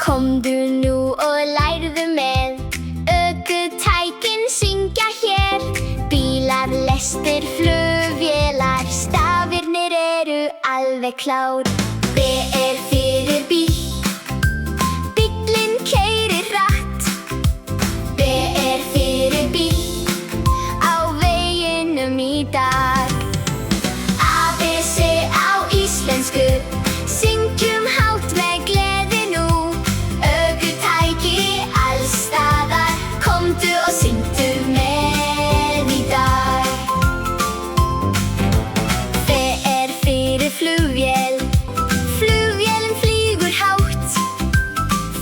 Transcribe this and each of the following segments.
Komdu nú og lærðu með, ökutækin syngja hér. Bílar, lestir, flugvélar, stafirnir eru alveg klár. B er fyrir bíl, bíllinn keyrir hratt. B er fyrir bíl, á veginum í dag. A, B, C á íslensku, syngjum hátt með gleði nú. Ökutæki alls staðar, komdu og syngdu með í dag. F er fyrir flugvél, flugvélin flýgur hátt.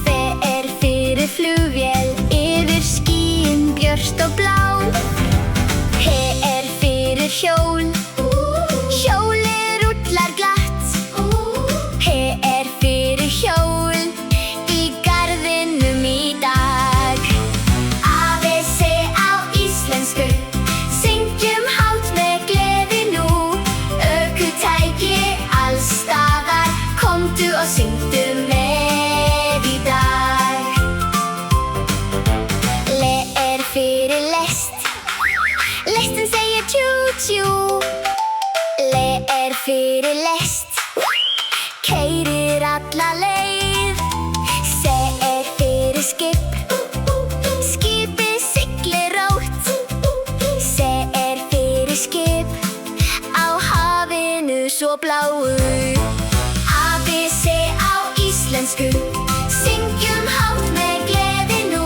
F er fyrir flugvél, yfir skýin björt og blá. H er fyrir hjól, hjólið rúllar glatt. H er fyrir hjól, í garðinum í dag. A, B, C á íslensku, syngjum hátt með gleði nú. Ökutæki alls staðar, komdu og syngdu með í dag. L er fyrir lest, lestin segir tjú-tjú. L er fyrir lest, keyrir alla leið. C er fyrir skip, skipið siglir rótt. C er fyrir skip, á hafinu svo bláu. A, B, C á íslensku, syngjum hátt með gleði nú.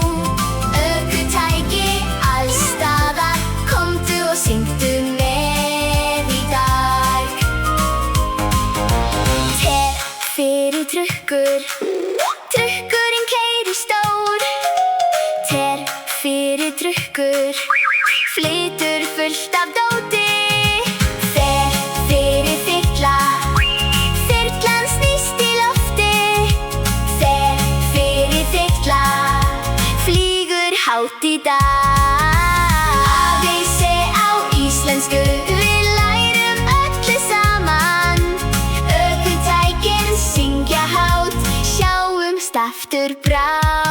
Ökutæki alls staðar, komdu og syngdu með í dag. T er fyrir trukkur, trukkurinn keyrir stór. T er fyrir trukkur, flytur fullt af dóti. F er fyrir þyrla, þyrlan snýst í lofti. F er fyrir þyrla, flýgur hátt í dag. A, B, C á íslensku, við lærum öllu saman. Ökutækin syngja hátt, sjáumst aftur brátt.